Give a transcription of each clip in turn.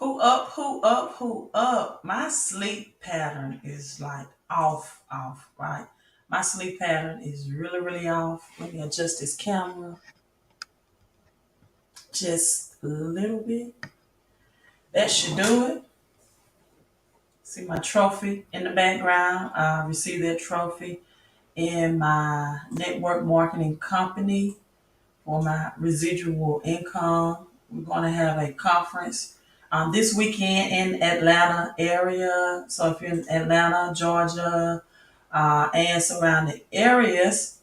Who up? Who up? Who up? My sleep pattern is like off, right? My sleep pattern is really, really off. Let me adjust this camera just a little bit. That should do it. See my trophy in the background. I received that trophy in my network marketing company for my residual income. We're going to have a conference this weekend in Atlanta area. So if you're in Atlanta, Georgia, and surrounding areas,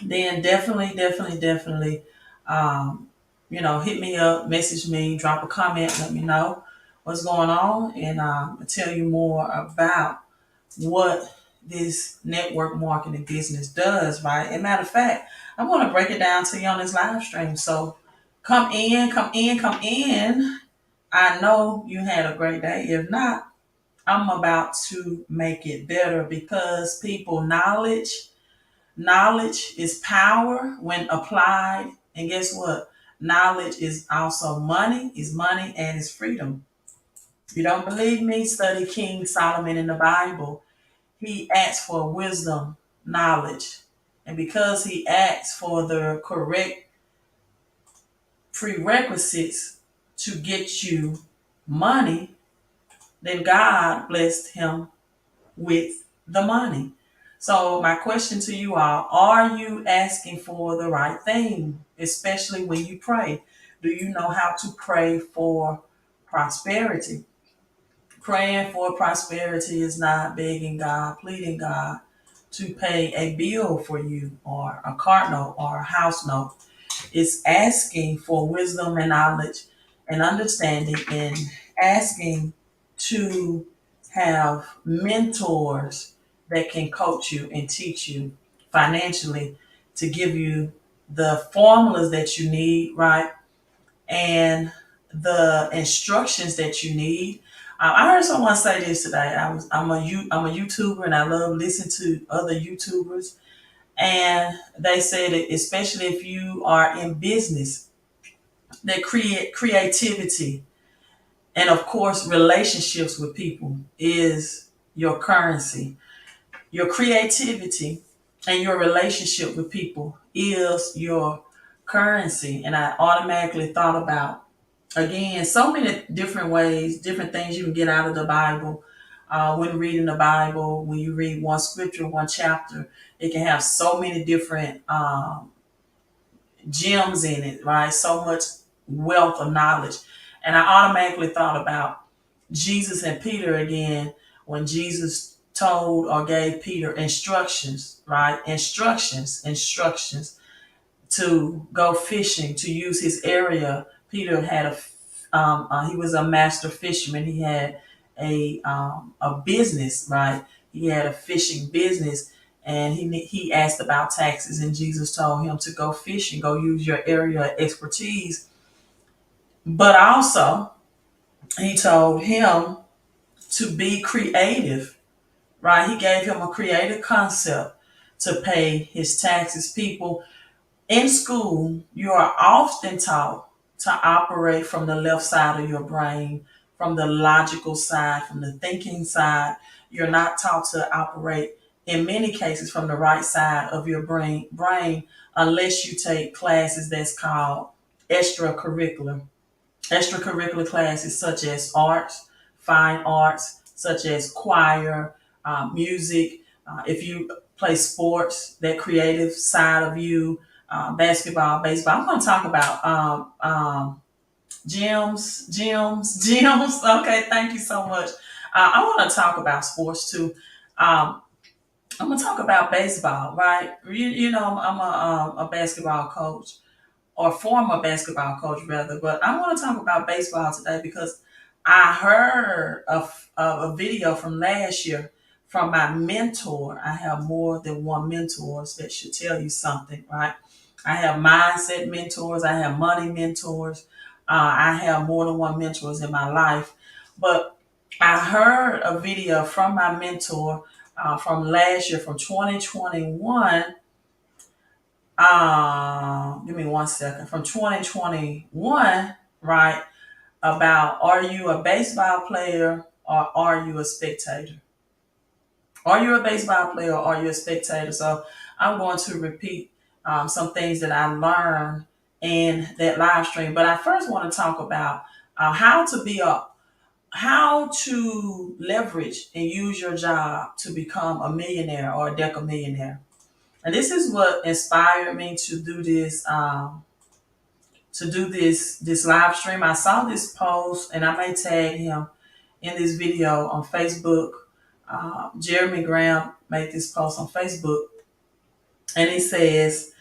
then definitely, um, hit me up, message me, drop a comment, let me know what's going on, and I'll tell you more about what this network marketing business does, right? And matter of fact, I'm going to break it down to you on this live stream. So come in, come in, come in. I know you had a great day. If not, I'm about to make it better because people, knowledge is power when applied. And guess what? Knowledge is also money, and it's freedom. If you don't believe me, study King Solomon in the Bible. He asked for wisdom, knowledge. And because he asked for the correct prerequisites to get you money, then God blessed him with the money. So, my question to you all, are you asking for the right thing, especially when you pray? Do you know how to pray for prosperity? Praying for prosperity is not begging God, pleading God to pay a bill for you or a car note or a house note. It's asking for wisdom and knowledge and understanding and asking to have mentors that can coach you and teach you financially to give you the formulas that you need, right? And the instructions that you need. I heard someone say this today. I'm a YouTuber and I love listening to other YouTubers, and they said that especially if you are in business, that creativity and of course relationships with people is your currency. Your creativity and your relationship with people is your currency. And I automatically thought about, again, so many different ways, different things you can get out of the Bible. When reading the Bible, when you read one scripture, one chapter, it can have so many different gems in it, right? So much wealth of knowledge. And I automatically thought about Jesus and Peter again when Jesus told or gave Peter instructions, right? Instructions to go fishing, to use his area. Peter had he was a master fisherman. He had a business, right? He had a fishing business, and he asked about taxes, and Jesus told him to go fishing, go use your area of expertise. But also, he told him to be creative, right? He gave him a creative concept to pay his taxes. People in school, you are often taught to operate from the left side of your brain, from the logical side, from the thinking side. You're not taught to operate, in many cases, from the right side of your brain unless you take classes that's called extracurricular. Extracurricular classes such as arts, fine arts, such as choir, music. If you play sports, that creative side of you, basketball, baseball. I'm going to talk about gyms. Okay, thank you so much. I want to talk about sports too. Um, I'm going to talk about baseball, right? I'm a basketball coach or former basketball coach rather, but I want to talk about baseball today because I heard a video from last year from my mentor. I have more than one mentors that should tell you something, right? I have mindset mentors. I have money mentors. I have more than one mentors in my life. But I heard a video from my mentor from last year, from 2021. Give me one second. From 2021, right? about, are you a baseball player or are you a spectator? Are you a baseball player or are you a spectator? So I'm going to repeat some things that I learned in that live stream. But I first want to talk about how to leverage and use your job to become a millionaire or a deca millionaire. And this is what inspired me to do this. This live stream. I saw this post, and I may tag him in this video on Facebook. Jeremy Graham made this post on Facebook, and he says,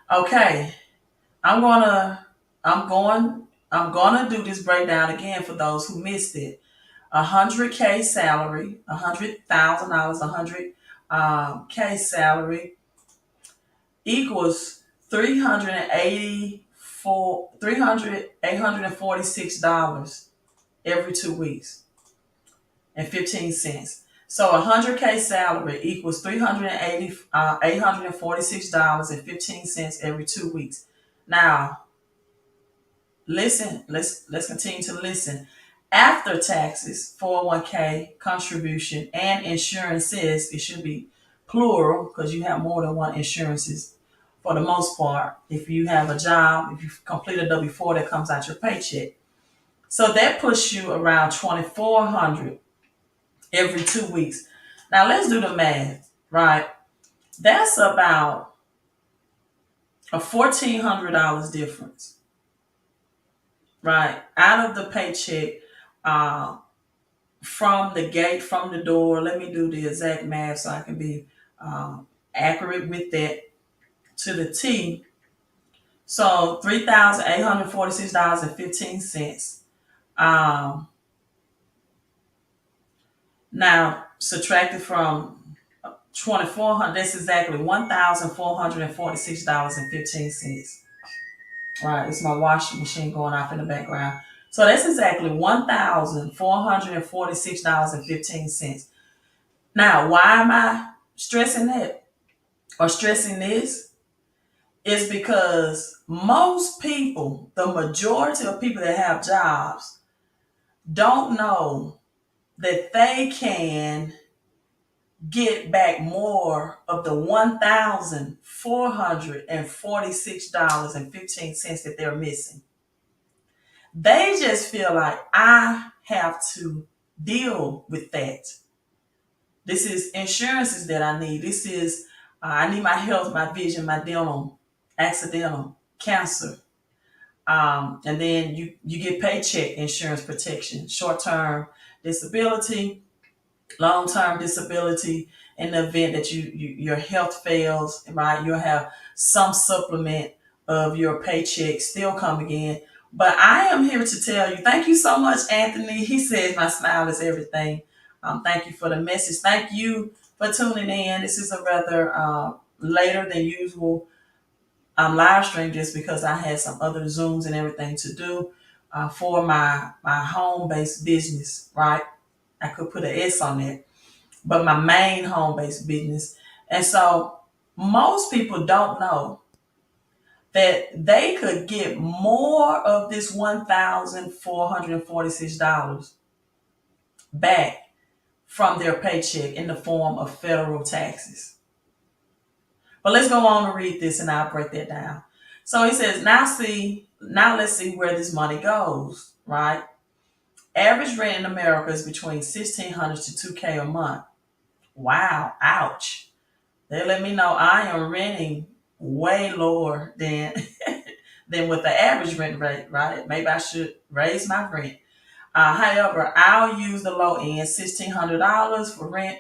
"Okay, I'm gonna, I'm gonna do this breakdown again for those who missed it. 100K salary, $100,000, 100K salary equals 846 dollars every 2 weeks and 15 cents. So 100K salary equals $846.15 every 2 weeks. Now, listen, let's continue to listen. After taxes, 401K contribution, and insurances, it should be plural because you have more than one insurances for the most part. If you have a job, if you complete a W-4, that comes out your paycheck. So that puts you around 2,400 every 2 weeks. Now let's do the math, right? That's about a $1,400 difference, right? Out of the paycheck, from the gate, from the door. Let me do the exact math so I can be accurate with that to the T. So $3,846.15. Now subtracted from 2,400, that's exactly $1,446.15. Right, it's my washing machine going off in the background. So that's exactly $1,446.15. Now, why am I stressing that or stressing this? Is because most people, the majority of people that have jobs, don't know that they can get back more of the $1,446.15 that they're missing. They just feel like I have to deal with that. This is insurances that I need. This is, I need my health, my vision, my dental, accidental, cancer. And then you get paycheck insurance protection, short-term disability, long-term disability. In the event that your health fails, right? You'll have some supplement of your paycheck still coming in. But I am here to tell you, thank you so much, Anthony. He says my smile is everything. Thank you for the message. Thank you for tuning in. This is a rather later than usual live stream, just because I had some other Zooms and everything to do for my home-based business, right? I could put an S on it, but my main home-based business. And so most people don't know that they could get more of this $1,446 back from their paycheck in the form of federal taxes. But let's go on and read this and I'll break that down. So he says, now let's see where this money goes, right? Average rent in America is between $1,600 to $2,000 a month. Wow, ouch. They let me know I am renting way lower than than with the average rent rate, right? Maybe I should raise my rent. However, I'll use the low end. $1,600 for rent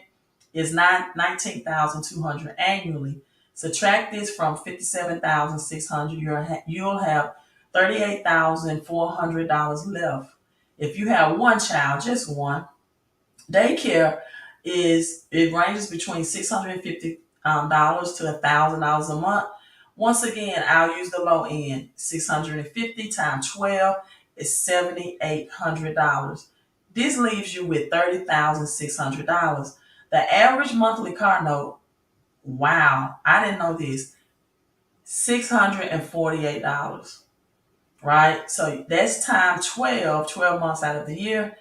is $19,200 annually. Subtract this from $57,600. You'll have $38,400 left. If you have one child, just one, daycare it ranges between $650 to $1,000 a month. Once again, I'll use the low end. 650 times 12 is $7,800. This leaves you with $30,600. The average monthly car note, wow, I didn't know this, $648. right? So that's time 12 months out of the year.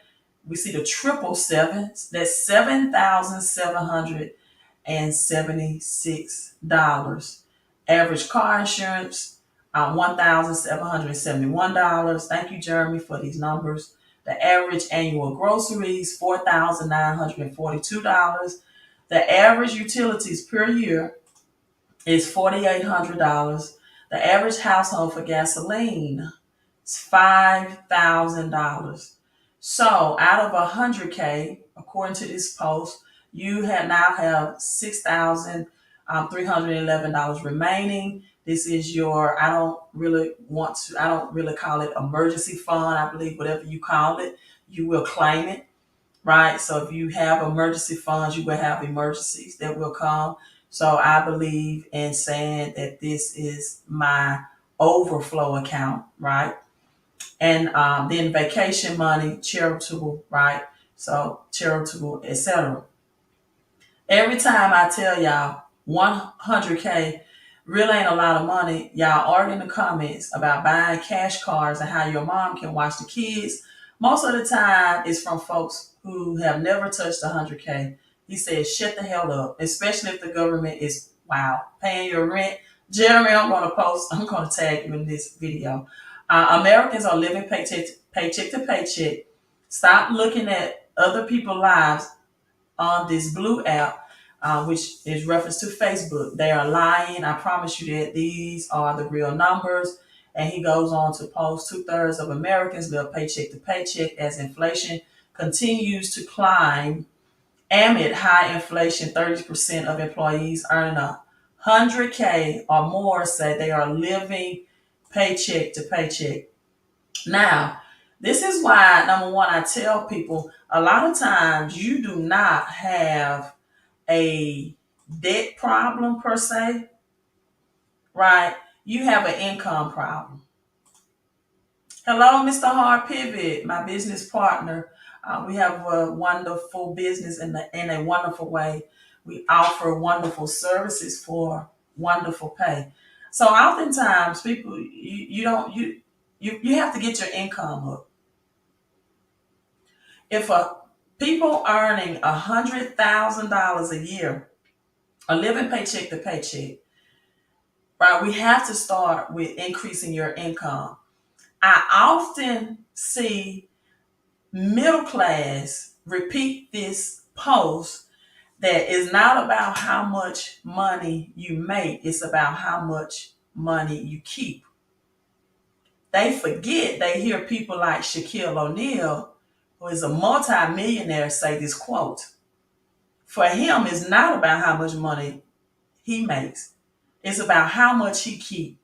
We see the triple sevens. That's $7,776. Average car insurance, $1,771. Thank you, Jeremy, for these numbers. The average annual groceries, $4,942. The average utilities per year is $4,800. The average household for gasoline is $5,000. So out of 100K, according to this post, you now have $6,311 remaining. This is your, I don't really call it emergency fund. I believe whatever you call it, you will claim it, right? So if you have emergency funds, you will have emergencies that will come. So I believe in saying that this is my overflow account, right? And then vacation money, charitable, right? So charitable, etc. Every time I tell y'all 100K really ain't a lot of money, y'all argue in the comments about buying cash cards and how your mom can watch the kids. Most of the time, it's from folks who have never touched 100K. He says, shut the hell up, especially if the government is, wow, paying your rent. Jeremy, I'm going to tag you in this video. Americans are living paycheck to paycheck. Stop looking at other people's lives on this blue app, which is reference to Facebook. They are lying. I promise you that these are the real numbers. And he goes on to post 2/3 of Americans live paycheck to paycheck as inflation continues to climb. Amid high inflation, 30% of employees earning 100K or more say they are living paycheck to paycheck. Now, this is why, number one, I tell people a lot of times you do not have a debt problem per se, right? You have an income problem. Hello, Mr. Hard Pivot, my business partner. We have a wonderful business in a wonderful way. We offer wonderful services for wonderful pay. So oftentimes people, you have to get your income up. If people earning $100,000 a year are living paycheck to paycheck, right? We have to start with increasing your income. I often see middle class repeat this post that is not about how much money you make, it's about how much money you keep. They forget, they hear people like Shaquille O'Neal, who is a multi-millionaire, say this quote. For him, it's not about how much money he makes. It's about how much he keeps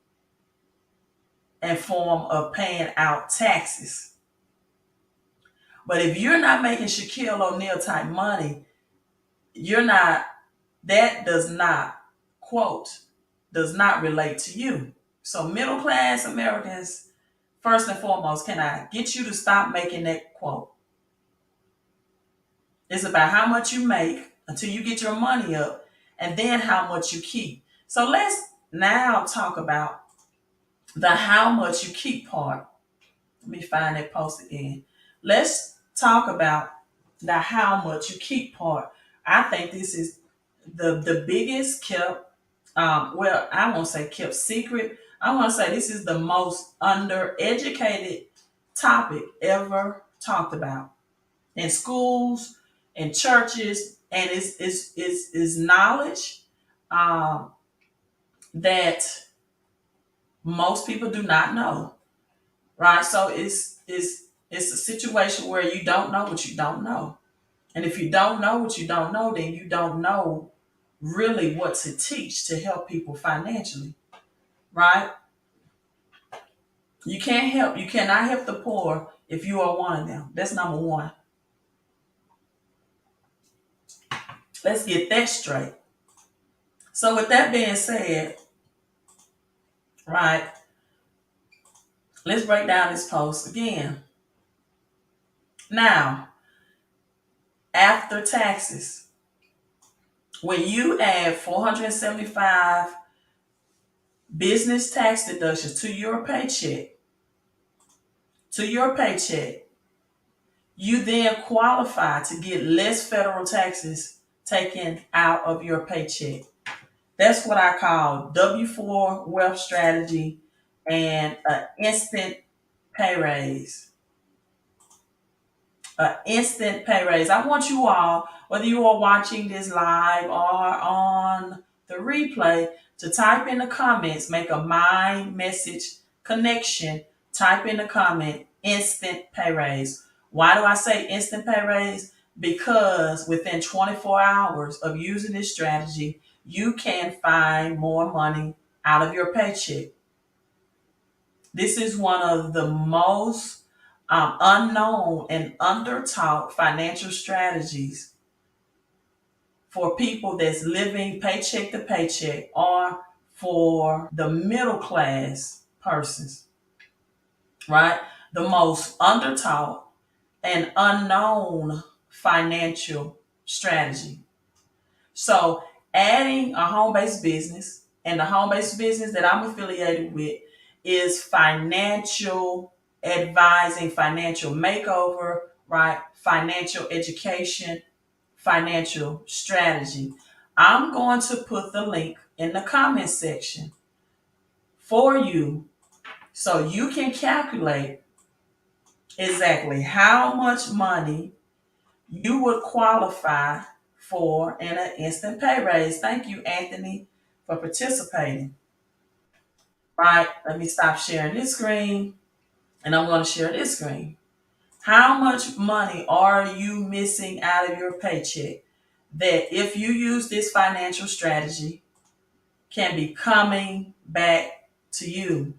in form of paying out taxes. But if you're not making Shaquille O'Neal type money, that does not, quote, does not relate to you. So middle class Americans, first and foremost, can I get you to stop making that quote? It's about how much you make until you get your money up, and then how much you keep. So let's now talk about the how much you keep part. Let me find that post again. Let's talk about the how much you keep part. I think this is the biggest kept, well, I won't say kept secret. I want to say this is the most undereducated topic ever talked about in schools, in churches, and it's knowledge that most people do not know, right? So it's a situation where you don't know what you don't know, and if you don't know what you don't know, then you don't know really what to teach to help people financially, right? You cannot help the poor if you are one of them. That's number one. Let's get that straight. So with that being said, right, let's break down this post again. Now, after taxes, when you add 475 business tax deductions to your paycheck, to your paycheck, you then qualify to get less federal taxes taken out of your paycheck. That's what I call W-4 wealth strategy and an instant pay raise. An instant pay raise. I want you all, whether you are watching this live or on the replay, to type in the comments, make a mind message connection, type in the comment, instant pay raise. Why do I say instant pay raise? Because within 24 hours of using this strategy, you can find more money out of your paycheck. This is one of the most unknown and undertaught financial strategies for people that's living paycheck to paycheck or for the middle class persons, right? The most undertaught and unknown financial strategy. So, adding a home based business, and the home based business that I'm affiliated with is financial advising, financial makeover, right? Financial education, financial strategy. I'm going to put the link in the comment section for you so you can calculate exactly how much money you would qualify for in an instant pay raise. Thank you, Anthony, for participating. Right, let me stop sharing this screen and I'm going to share this screen. How much money are you missing out of your paycheck that, if you use this financial strategy, can be coming back to you?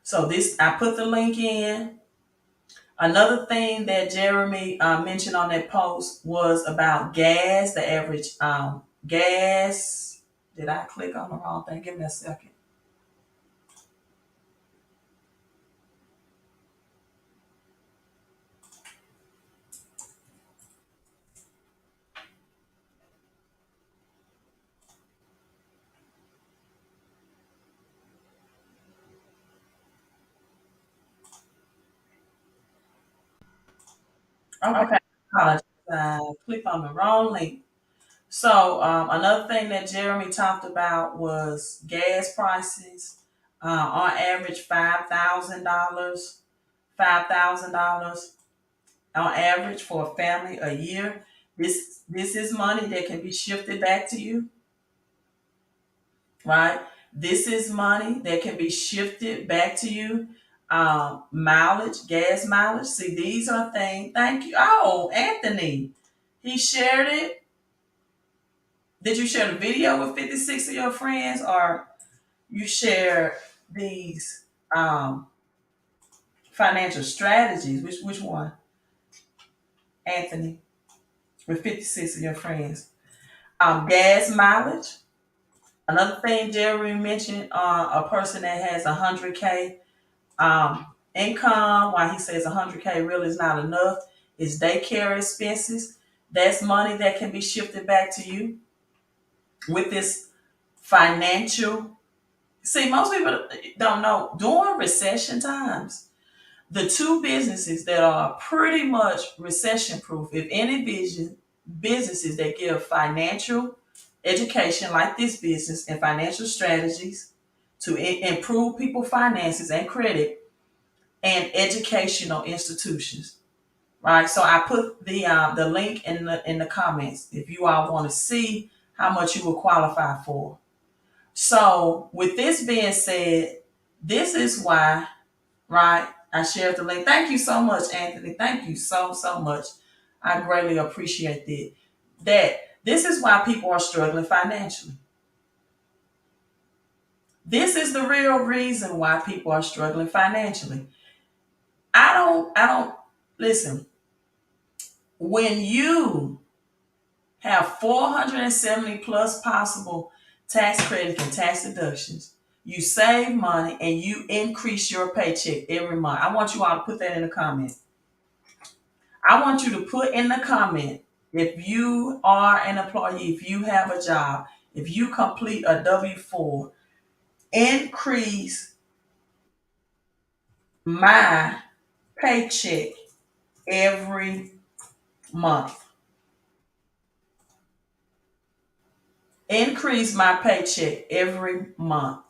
So this, I put the link in. Another thing that Jeremy mentioned on that post was about gas, the average gas. Did I click on the wrong thing? Give me a second. Okay, apologize. I clicked on the wrong link. So another thing that Jeremy talked about was gas prices. On average, $5,000, $5,000 on average for a family a year. This is money that can be shifted back to you, right? This is money that can be shifted back to you. Mileage, gas mileage. See, these are things. Thank you. Oh, Anthony, he shared it. Did you share the video with 56 of your friends, or you share these financial strategies? Which one, Anthony? With 56 of your friends. Gas mileage. Another thing Jerry mentioned, a person that has 100K income, why he says 100K really is not enough, is daycare expenses. That's money that can be shifted back to you with this financial. See, most people don't know, during recession times, the two businesses that are pretty much recession proof, if any businesses that give financial education like this business and financial strategies to improve people's finances and credit, and educational institutions, right? So I put the link in the comments if you all want to see how much you will qualify for. So with this being said, this is why, right? I shared the link. Thank you so much, Anthony. Thank you so much. I greatly appreciate that. This is why people are struggling financially. This is the real reason why people are struggling financially. I don't listen. When you have 470 plus possible tax credits and tax deductions, you save money and you increase your paycheck every month. I want you all to put that in the comment. I want you to put in the comment, if you are an employee, if you have a job, if you complete a W-4, increase my paycheck every month. Increase my paycheck every month.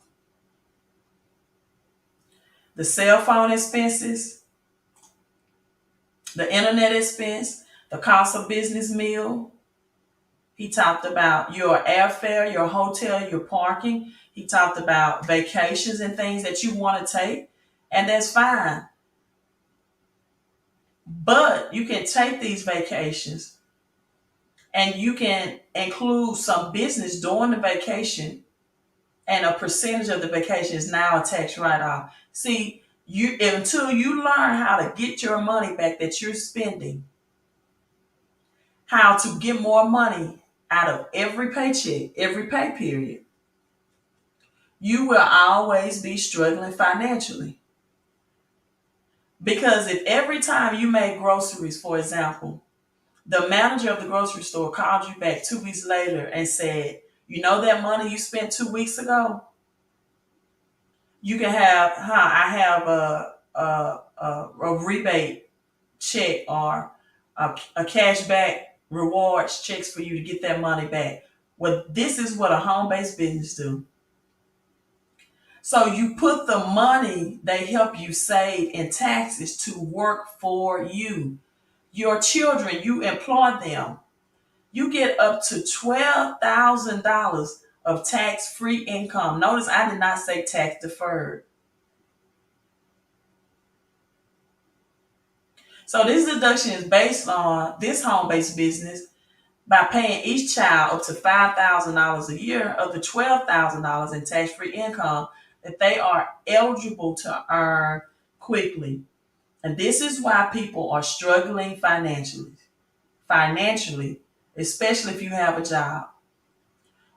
The cell phone expenses, the internet expense, the cost of business meal. He talked about your airfare, your hotel, your parking. He talked about vacations and things that you want to take, and that's fine. But you can take these vacations and you can include some business during the vacation, and a percentage of the vacation is now a tax write-off. See, you until you learn how to get your money back that you're spending, how to get more money out of every paycheck, every pay period, you will always be struggling financially. Because if every time you make groceries, for example, the manager of the grocery store called you back 2 weeks later and said, you know that money you spent 2 weeks ago? You can have, I have a rebate check or a cash back rewards checks for you to get that money back. Well, this is what a home-based business do. So you put the money they help you save in taxes to work for you. Your children, you employ them. You get up to $12,000 of tax-free income. Notice I did not say tax deferred. So this deduction is based on this home-based business by paying each child up to $5,000 a year of the $12,000 in tax-free income that they are eligible to earn quickly. And this is why people are struggling financially, especially if you have a job.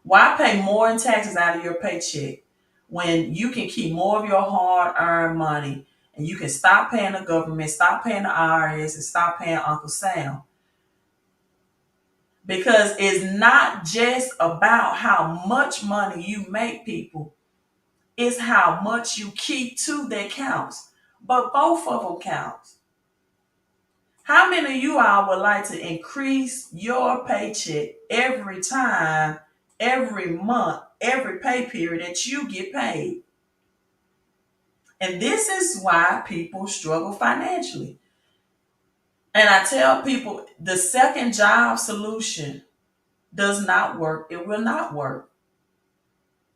Why pay more in taxes out of your paycheck when you can keep more of your hard-earned money and you can stop paying the government, stop paying the IRS, and stop paying Uncle Sam? Because it's not just about how much money you make, people. It's how much you keep too that counts. But both of them counts. How many of you all would like to increase your paycheck every time, every month, every pay period that you get paid? And this is why people struggle financially. And I tell people the second job solution does not work. It will not work.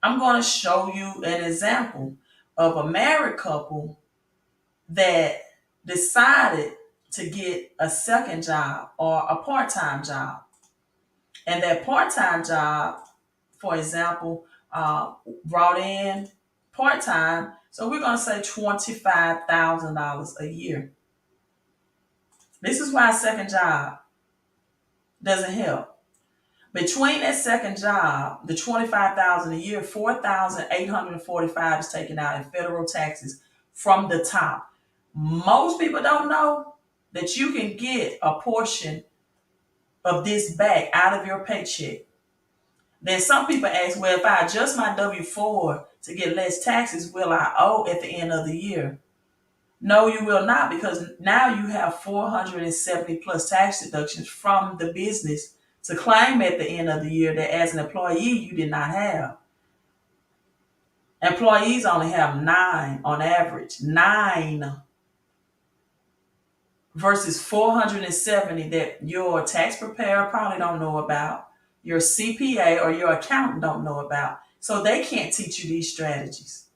I'm going to show you an example of a married couple that decided to get a second job or a part-time job. And that part-time job, for example, brought in part-time. So we're going to say $25,000 a year. This is why a second job doesn't help. Between that second job, the $25,000 a year, $4,845 is taken out in federal taxes from the top. Most people don't know that you can get a portion of this back out of your paycheck. Then some people ask, well, if I adjust my W-4 to get less taxes, will I owe at the end of the year? No, you will not, because now you have 470 plus tax deductions from the business to claim at the end of the year that as an employee you did not have. Employees only have 9 on average, 9 versus 470 that your tax preparer probably don't know about, your CPA or your accountant don't know about. So they can't teach you these strategies.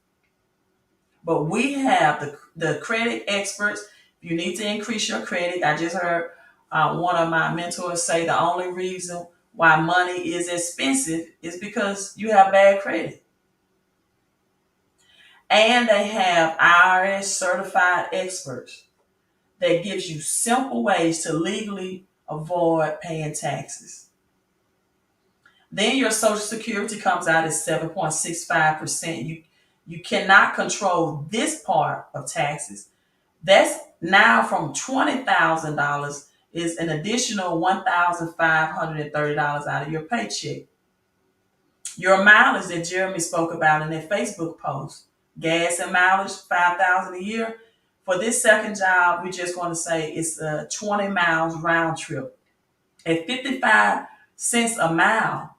But we have the credit experts. If you need to increase your credit, I just heard one of my mentors say the only reason why money is expensive is because you have bad credit. And they have IRS certified experts that gives you simple ways to legally avoid paying taxes. Then your Social Security comes out at 7.65%. You cannot control this part of taxes. That's now from $20,000 is an additional $1,530 out of your paycheck. Your mileage that Jeremy spoke about in that Facebook post, gas and mileage, $5,000 a year, For this second job, we're just going to say it's 20 miles round trip. At 55 cents a mile,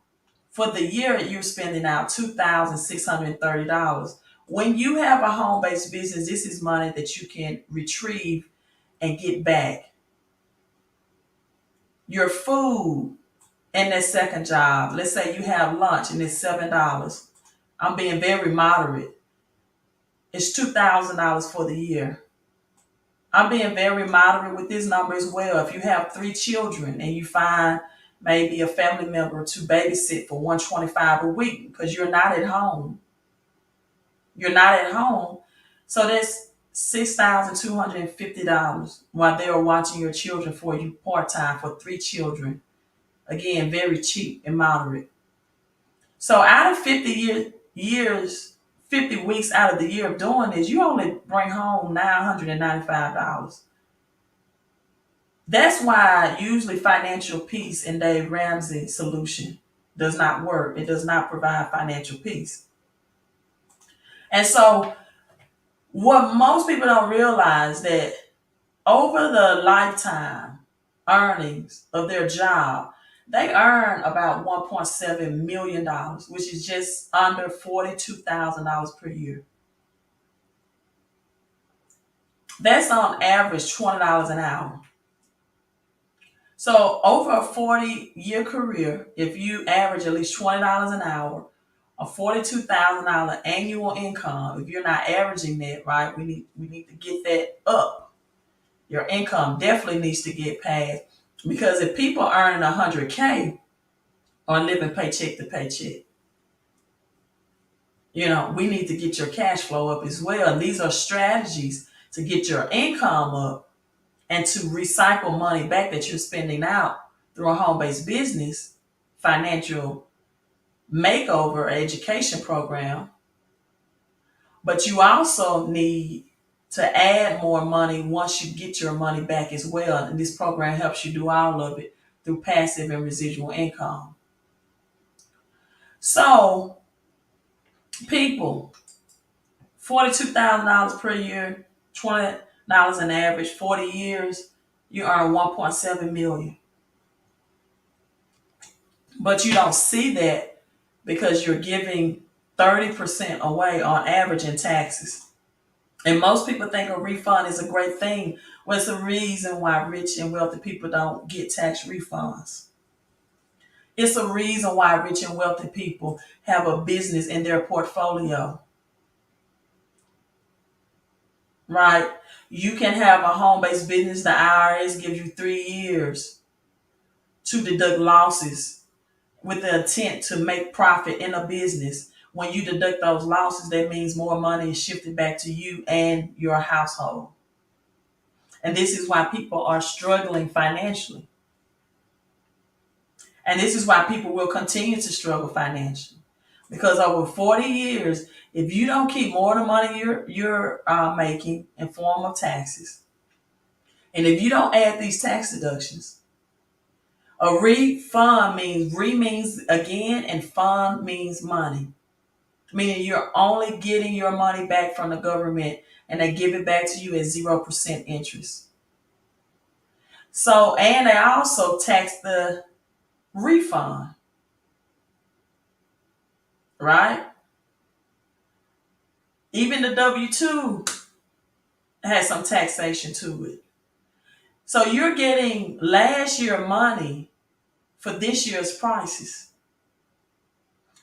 for the year, you're spending out $2,630. When you have a home-based business, this is money that you can retrieve and get back. Your food in that second job, let's say you have lunch and it's $7. I'm being very moderate. It's $2,000 for the year. I'm being very moderate with this number as well. If you have 3 children and you find maybe a family member to babysit for 125 a week because you're not at home. You're not at home. So that's $6,250 while they're watching your children for you part-time for 3 children. Again, very cheap and moderate. So out of 50 50 weeks out of the year of doing this, you only bring home $995. That's why usually financial peace in Dave Ramsey's solution does not work. It does not provide financial peace. And so what most people don't realize that over the lifetime earnings of their job, they earn about $1.7 million, which is just under $42,000 per year. That's on average $20 an hour. So over a 40-year career, if you average at least $20 an hour, a $42,000 annual income, if you're not averaging that, right, we need to get that up. Your income definitely needs to get past, because if people earning 100K are living paycheck to paycheck, we need to get your cash flow up as well. And these are strategies to get your income up and to recycle money back that you're spending out through a home-based business, financial makeover, education program. But you also need to add more money once you get your money back as well. And this program helps you do all of it through passive and residual income. So, people, $42,000 per year, $20 an average, 40 years, you earn $1.7 million. But you don't see that because you're giving 30% away on average in taxes. And most people think a refund is a great thing. Well, it's the reason why rich and wealthy people don't get tax refunds. It's a reason why rich and wealthy people have a business in their portfolio. Right? You can have a home-based business. The IRS gives you 3 years to deduct losses with the intent to make profit in a business. When you deduct those losses, that means more money is shifted back to you and your household. And this is why people are struggling financially. And this is why people will continue to struggle financially. Because over 40 years, if you don't keep more of the money you're making in form of taxes, and if you don't add these tax deductions, a refund means again, and fund means money. Meaning you're only getting your money back from the government and they give it back to you at 0% interest. So, and they also tax the refund, right? Even the W-2 has some taxation to it. So you're getting last year money for this year's prices.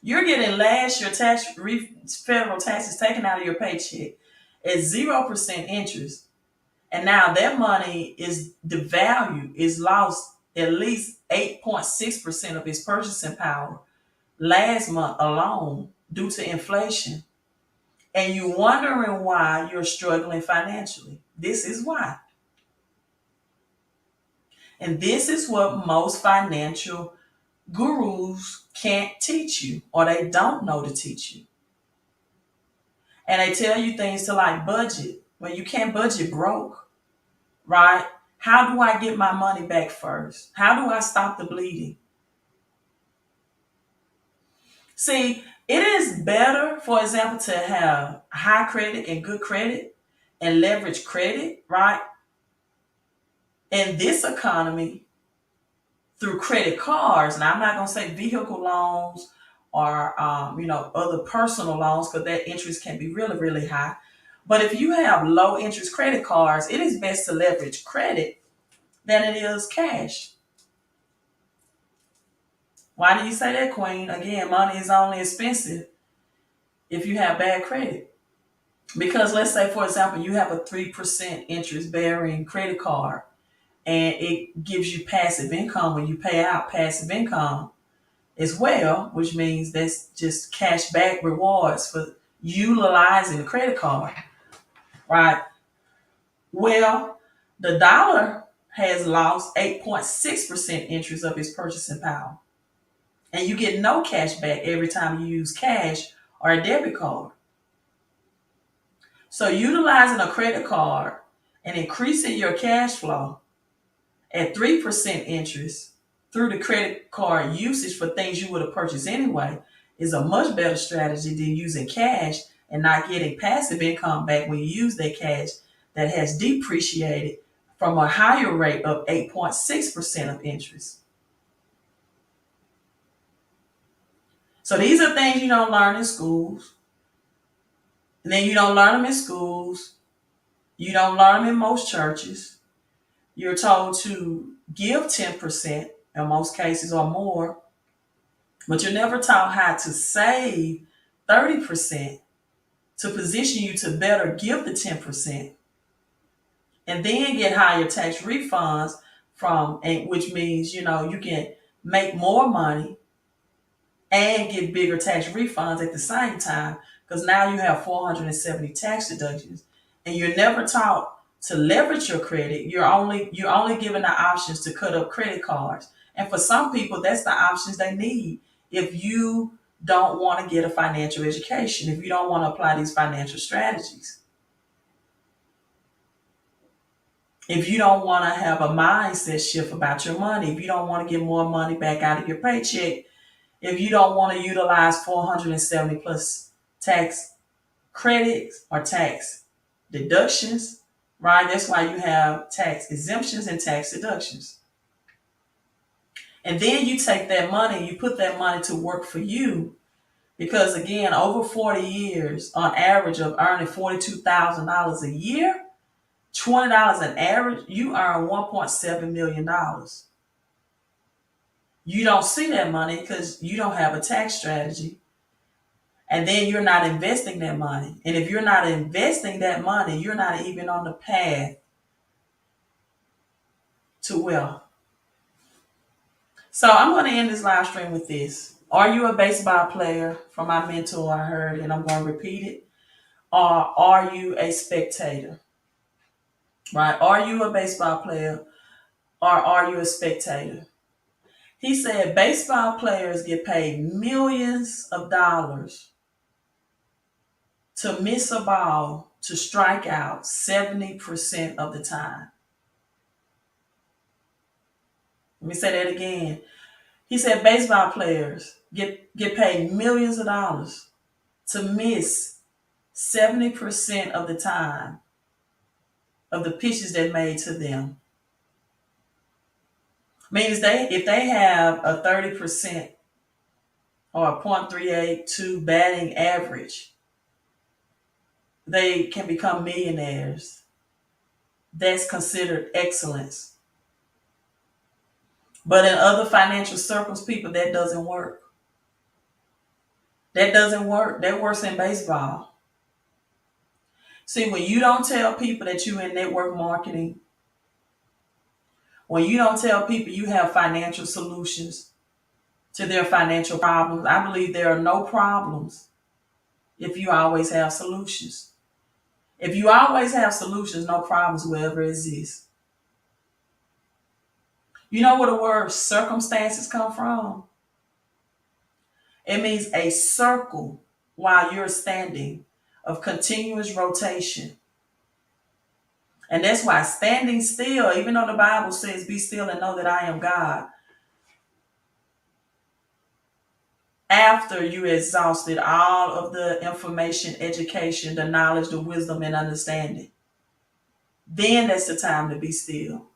You're getting last year federal taxes taken out of your paycheck at 0% interest. And now that money the value is lost at least 8.6% of its purchasing power last month alone due to inflation. And you're wondering why you're struggling financially. This is why. And this is what most financial gurus can't teach you, or they don't know to teach you. And they tell you things to like budget. Well, you can't budget broke, right? How do I get my money back first? How do I stop the bleeding? See, it is better, for example, to have high credit and good credit and leverage credit, right? In this economy, through credit cards. Now, I'm not going to say vehicle loans or, other personal loans, because that interest can be really, really high. But if you have low interest credit cards, it is best to leverage credit than it is cash. Why do you say that, Queen? Again, money is only expensive if you have bad credit. Because let's say, for example, you have a 3% interest bearing credit card and it gives you passive income when you pay out passive income as well, which means that's just cash back rewards for utilizing the credit card, right? Well, the dollar has lost 8.6% interest of its purchasing power. And you get no cash back every time you use cash or a debit card. So utilizing a credit card and increasing your cash flow at 3% interest through the credit card usage for things you would have purchased anyway is a much better strategy than using cash and not getting passive income back when you use that cash that has depreciated from a higher rate of 8.6% of interest. So these are things you don't learn in schools. And then you don't learn them in schools. You don't learn them in most churches. You're told to give 10% in most cases or more, but you're never taught how to save 30% to position you to better give the 10% and then get higher tax refunds which means, you can make more money and get bigger tax refunds at the same time, because now you have 470 tax deductions and you're never taught to leverage your credit. You're only given the options to cut up credit cards. And for some people, that's the options they need. If you don't want to get a financial education, if you don't want to apply these financial strategies, if you don't want to have a mindset shift about your money, if you don't want to get more money back out of your paycheck, if you don't want to utilize 470 plus tax credits or tax deductions, right? That's why you have tax exemptions and tax deductions. And then you take that money, you put that money to work for you. Because again, over 40 years, on average of earning $42,000 a year, $20 an average, you earn $1.7 million. You don't see that money because you don't have a tax strategy. And then you're not investing that money. And if you're not investing that money, you're not even on the path to wealth. So I'm going to end this live stream with this. Are you a baseball player? From my mentor, I heard, and I'm going to repeat it. Or are you a spectator? Right? Are you a baseball player or are you a spectator? He said baseball players get paid millions of dollars to miss a ball to strike out 70% of the time. Let me say that again. He said baseball players get paid millions of dollars to miss 70% of the time of the pitches that made to them. Means if they have a 30% or a .382 batting average, they can become millionaires. That's considered excellence. But in other financial circles, people, that doesn't work. That doesn't work. That works in baseball. See, when you don't tell people that you're in network marketing, when you don't tell people you have financial solutions to their financial problems, I believe there are no problems if you always have solutions. If you always have solutions, no problems will ever exist. You know where the word circumstances come from? It means a circle while you're standing of continuous rotation. And that's why standing still, even though the Bible says, be still and know that I am God, after you exhausted all of the information, education, the knowledge, the wisdom, and understanding, then that's the time to be still.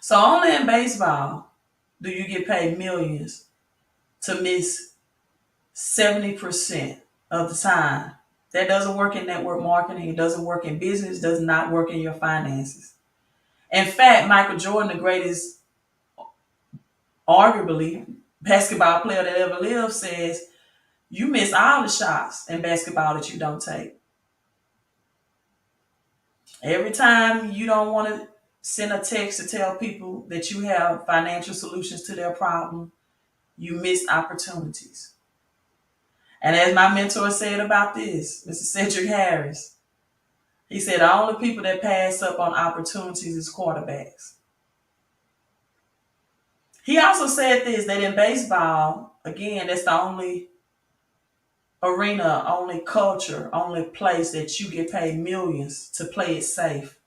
So only in baseball do you get paid millions to miss 70% of the time. That doesn't work in network marketing. It doesn't work in business. Does not work in your finances. In fact, Michael Jordan, the greatest, arguably, basketball player that ever lived, says you miss all the shots in basketball that you don't take. Every time you don't want to send a text to tell people that you have financial solutions to their problem, you miss opportunities. And as my mentor said about this, Mr. Cedric Harris, he said the only people that pass up on opportunities is quarterbacks. He also said this, that in baseball, again, that's the only arena, only culture, only place that you get paid millions to play it safe.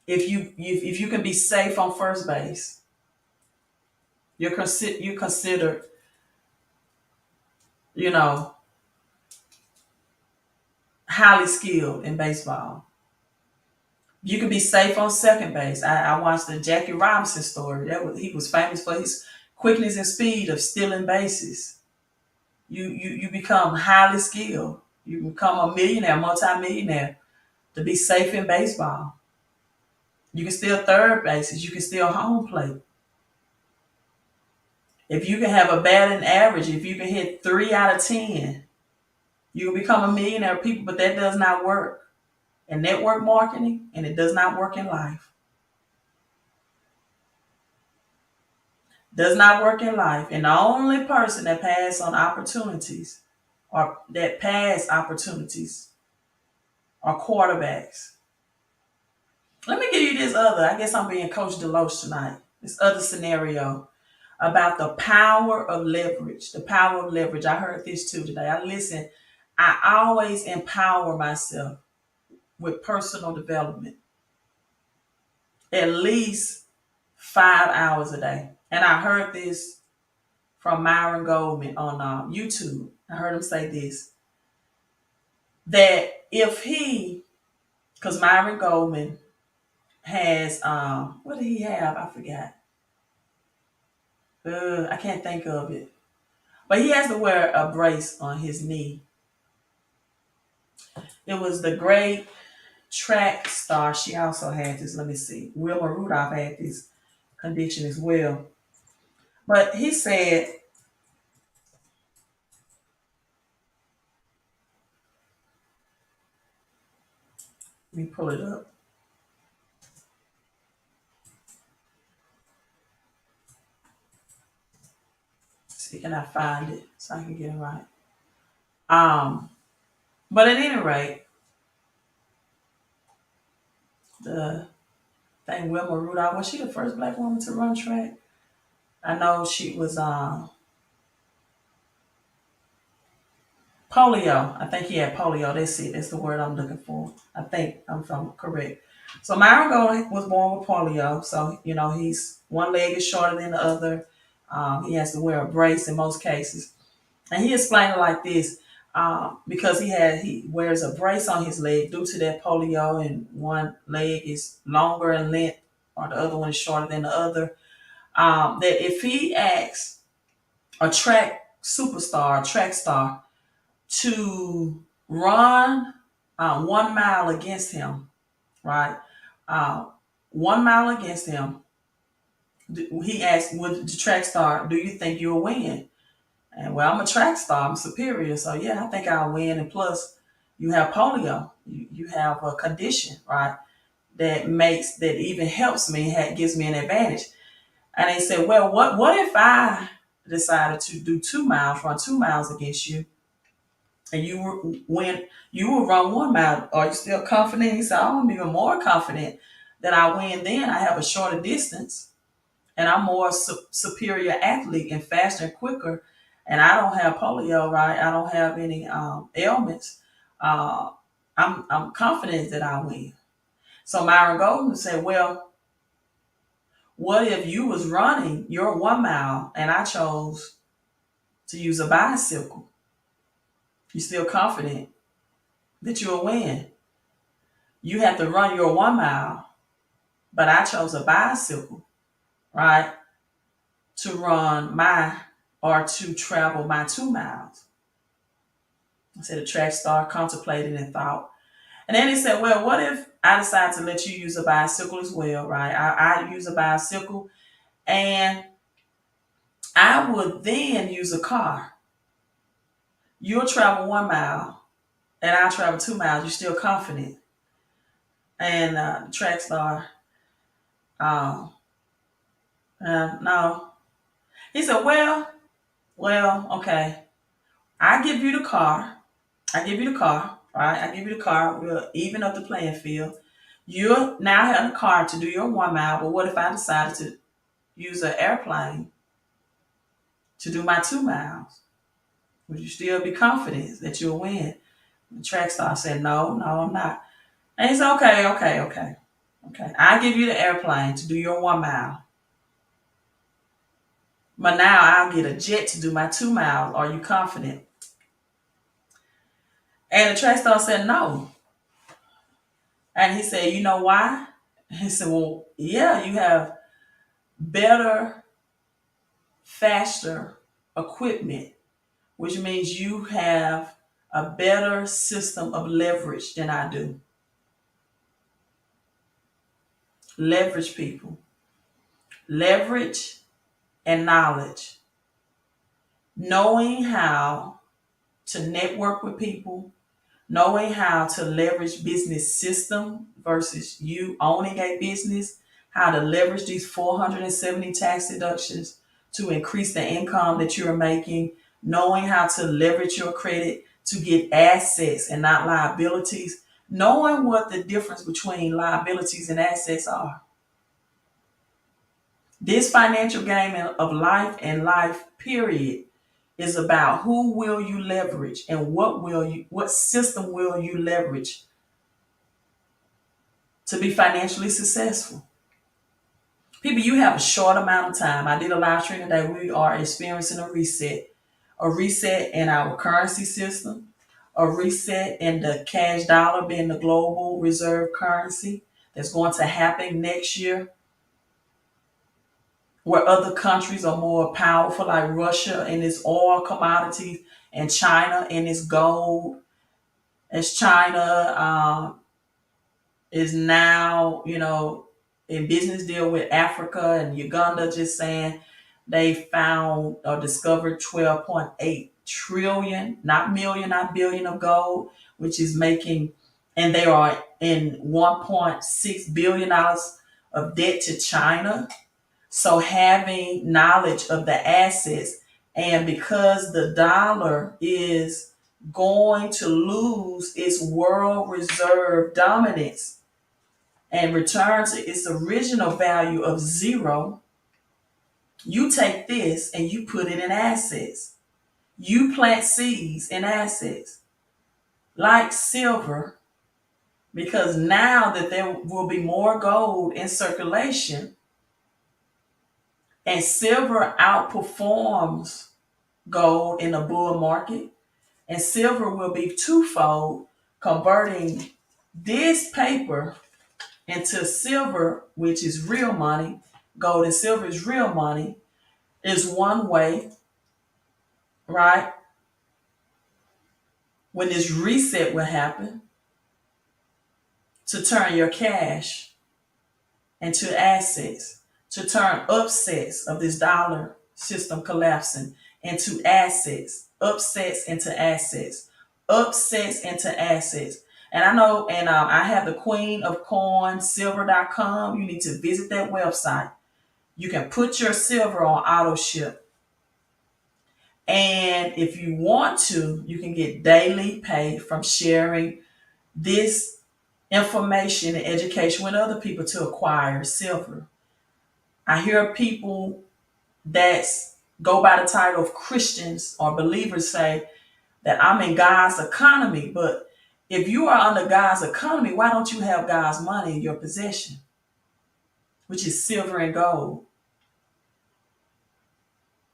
If you can be safe on first base, you're considered, you know, highly skilled in baseball. You can be safe on second base. I watched the Jackie Robinson story. He was famous for his quickness and speed of stealing bases. You become highly skilled. You become a millionaire, multi-millionaire to be safe in baseball. You can steal third bases. You can steal home plate. If you can have a batting average, if you can hit 3 out of 10, you can become a millionaire, people. But that does not work in network marketing, and it does not work in life. Does not work in life. And the only person that pass on opportunities or that pass opportunities are quarterbacks. Let me give you this other, I guess I'm being Coach Deloach tonight, this other scenario about the power of leverage. The power of leverage. I heard this too today. I always empower myself with personal development at least 5 hours a day. And I heard this from Myron Goldman on YouTube. I heard him say this, that if because Myron Goldman has, what did he have? I forgot. I can't think of it. But he has to wear a brace on his knee. It was the great track star. She also had this. Let me see. Wilma Rudolph had this condition as well. But he said, let me pull it up. See, can I find it so I can get it right? But at any rate, the thing Wilma Rudolph, was she the first black woman to run track? I know she was polio. I think he had polio. That's it. That's the word I'm looking for. I think I'm correct. So Myron Gold was born with polio. So, he's one leg is shorter than the other. He has to wear a brace in most cases. And he explained it like this, because he wears a brace on his leg due to that polio, and one leg is longer in length or the other one is shorter than the other. That if he asks a track superstar, track star, to run 1 mile against him, right? 1 mile against him, he asked, would the track star, do you think you'll win? And well, I'm a track star, I'm superior. So yeah, I think I'll win. And plus, you have polio. You have a condition, right? That even helps me, gives me an advantage. And they said, well, what if I decided to do 2 miles, run 2 miles against you, and you will run 1 mile? Are you still confident? He said, I'm even more confident that I win then. I have a shorter distance, and I'm more superior athlete and faster and quicker. And I don't have polio, right? I don't have any ailments. I'm confident that I win. So Myron Golden said, well, what if you was running your 1 mile and I chose to use a bicycle? You still confident that you'll win? you have to run your 1 mile, but I chose a bicycle, right, to run my or to travel my 2 miles. I said the track star contemplated and thought. And then he said, well, what if I decide to let you use a bicycle as well, right? I use a bicycle and I would then use a car. You'll travel 1 mile and I'll travel 2 miles. You're still confident. And the track star, um, no. He said, well, okay. I give you the car. Right? I give you the car. We'll even up the playing field. You now have a car to do your 1 mile, but what if I decided to use an airplane to do my 2 miles? Would you still be confident that you'll win? The track star said, no, I'm not. And he said, okay. I give you the airplane to do your 1 mile. But now I'll get a jet to do my 2 miles. Are you confident? And the track star said, no. And he said, you know why? He said, well, yeah, you have better, faster equipment, which means you have a better system of leverage than I do. Leverage, people. Leverage and knowledge. Knowing how to network with people, knowing how to leverage business system versus you owning a business, how to leverage these 470 tax deductions to increase the income that you're making, knowing how to leverage your credit to get assets and not liabilities, knowing what the difference between liabilities and assets are. This financial game of life and life, period, is about who will you leverage and what system will you leverage to be financially successful. People, you have a short amount of time. I did a live stream today. We are experiencing a reset in our currency system, a reset in the cash dollar being the global reserve currency that's going to happen next year, where other countries are more powerful, like Russia and its oil commodities, and China and its gold. As China is now, in business deal with Africa and Uganda, just saying they found or discovered 12.8 trillion, not million, not billion of gold, which is making, and they are in $1.6 billion of debt to China. So having knowledge of the assets, and because the dollar is going to lose its world reserve dominance and return to its original value of zero, you take this and you put it in assets. You plant seeds in assets like silver, because now that there will be more gold in circulation, and silver outperforms gold in the bull market, and silver will be twofold, converting this paper into silver, which is real money. Gold and silver is real money, is one way, right? When this reset will happen, to turn your cash into assets, to turn upsets of this dollar system collapsing into assets, upsets into assets, upsets into assets. And I know, and I have the queen of coin, silver.com. You need to visit that website. You can put your silver on auto ship. And if you want to, you can get daily pay from sharing this information and education with other people to acquire silver. I hear people that go by the title of Christians or believers say that I'm in God's economy. But if you are under God's economy, why don't you have God's money in your possession, which is silver and gold?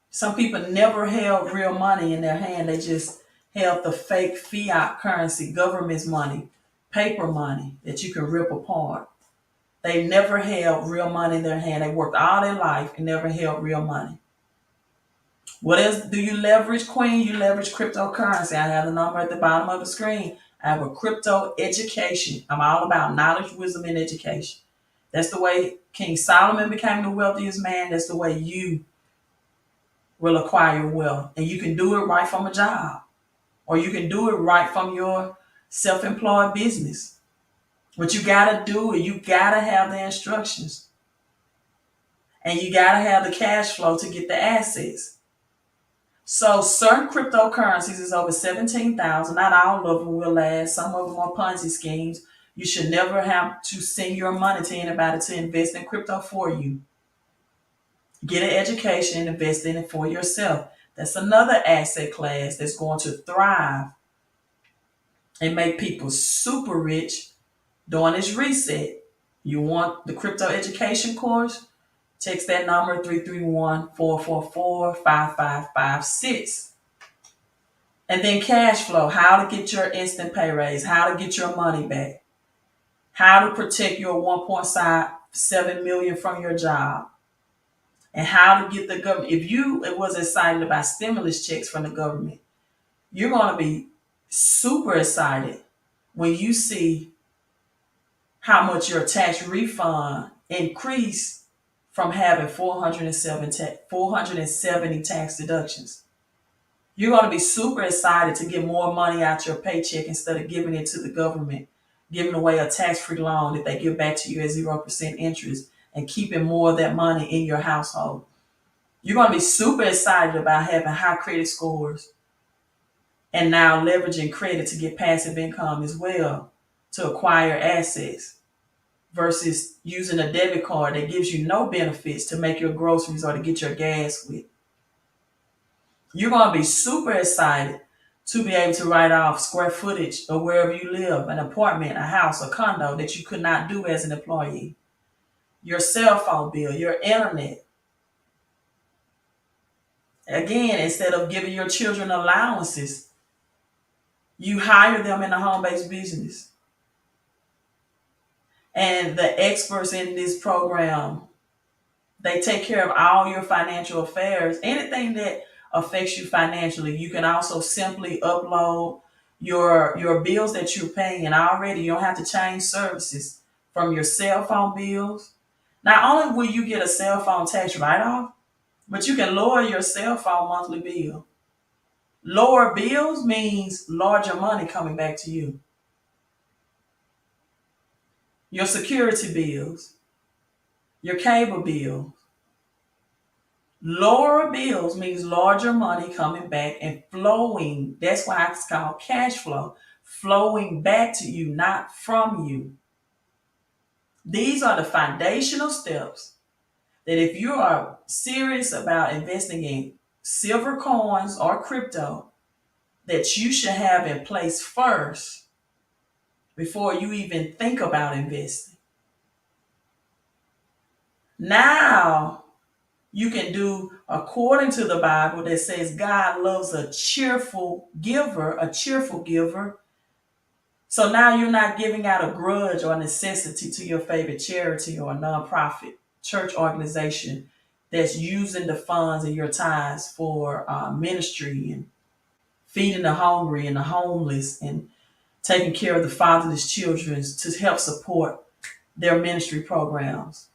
Some people never held real money in their hand. They just held the fake fiat currency, government's money, paper money that you can rip apart. They never held real money in their hand. They worked all their life and never held real money. What else do you leverage, Queen? You leverage cryptocurrency. I have the number at the bottom of the screen. I have a crypto education. I'm all about knowledge, wisdom, and education. That's the way King Solomon became the wealthiest man. That's the way you will acquire wealth. And you can do it right from a job, or you can do it right from your self-employed business. But you got to do it. You got to have the instructions. And you got to have the cash flow to get the assets. So certain cryptocurrencies is over 17,000. Not all of them will last. Some of them are Ponzi schemes. You should never have to send your money to anybody to invest in crypto for you. Get an education and invest in it for yourself. That's another asset class that's going to thrive and make people super rich during this reset. You want the crypto education course? Text that number 331-444-5556. And then cash flow, how to get your instant pay raise, how to get your money back, how to protect your 1.7 million from your job, and how to get the government. If you was excited about stimulus checks from the government, you're going to be super excited when you see how much your tax refund increased from having 470 tax deductions. You're going to be super excited to get more money out your paycheck instead of giving it to the government, giving away a tax-free loan that they give back to you at 0% interest and keeping more of that money in your household. You're going to be super excited about having high credit scores and now leveraging credit to get passive income as well to acquire assets versus using a debit card that gives you no benefits to make your groceries or to get your gas with. You're going to be super excited to be able to write off square footage of wherever you live, an apartment, a house, a condo that you could not do as an employee. Your cell phone bill, your internet. Again, instead of giving your children allowances, you hire them in a home-based business. And the experts in this program, they take care of all your financial affairs. Anything that affects you financially, you can also simply upload your bills that you're paying. And already you don't have to change services from your cell phone bills. Not only will you get a cell phone tax write-off, but you can lower your cell phone monthly bill. Lower bills means larger money coming back to you. Your security bills, your cable bill. Lower bills means larger money coming back and flowing. That's why it's called cash flow. Flowing back to you, not from you. These are the foundational steps that if you are serious about investing in silver coins or crypto, that you should have in place first before you even think about investing. Now, you can do according to the Bible that says God loves a cheerful giver, So now you're not giving out a grudge or necessity to your favorite charity or nonprofit church organization that's using the funds and your tithes for ministry and feeding the hungry and the homeless and taking care of the fatherless children to help support their ministry programs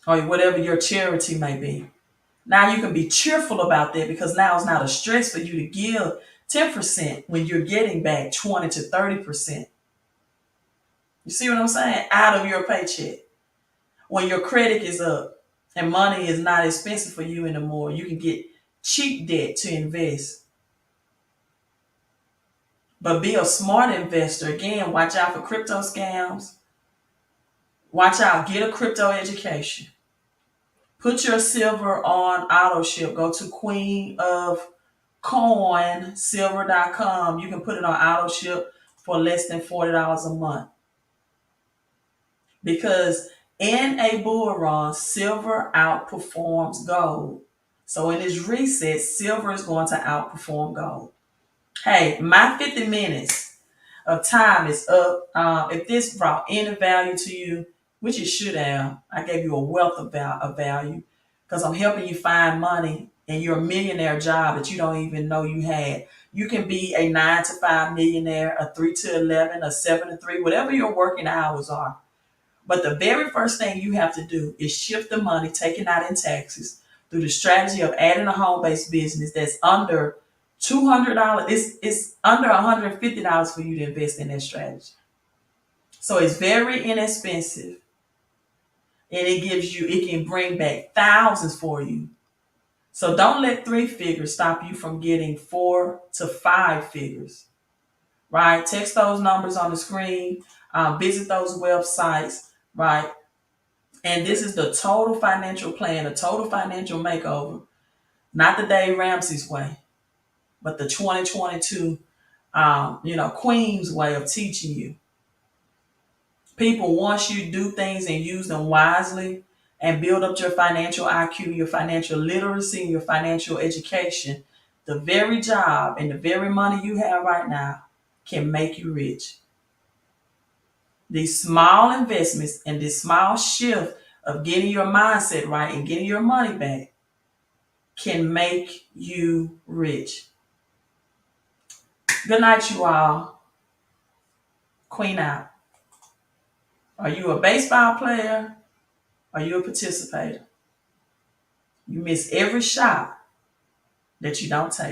or whatever your charity may be. Now you can be cheerful about that because now it's not a stress for you to give 10% when you're getting back 20 to 30%. You see what I'm saying? Out of your paycheck. When your credit is up and money is not expensive for you anymore, you can get cheap debt to invest. But be a smart investor. Again, watch out for crypto scams. Watch out. Get a crypto education. Put your silver on auto ship. Go to queenofcoinsilver.com. You can put it on auto ship for less than $40 a month. Because in a bull run, silver outperforms gold. So in this reset, silver is going to outperform gold. Hey, my 50 minutes of time is up. If this brought any value to you, which it should have, I gave you a wealth of value because I'm helping you find money in your millionaire job that you don't even know you had. You can be a 9 to 5 millionaire, a 3 to 11, a 7 to 3, whatever your working hours are. But the very first thing you have to do is shift the money taken out in taxes through the strategy of adding a home-based business that's under $200. It's under $150 for you to invest in that strategy. So it's very inexpensive, and it can bring back thousands for you. So don't let 3 figures stop you from getting 4 to 5 figures, right? Text those numbers on the screen, visit those websites, right? And this is the total financial plan, a total financial makeover, not the Dave Ramsey's way, but the 2022, Queen's way of teaching you. People, once you do things and use them wisely and build up your financial IQ, your financial literacy, and your financial education, the very job and the very money you have right now can make you rich. These small investments and this small shift of getting your mindset right and getting your money back can make you rich. Good night, you all. Queen out. Are you a baseball player? Are you a participator? You miss every shot that you don't take.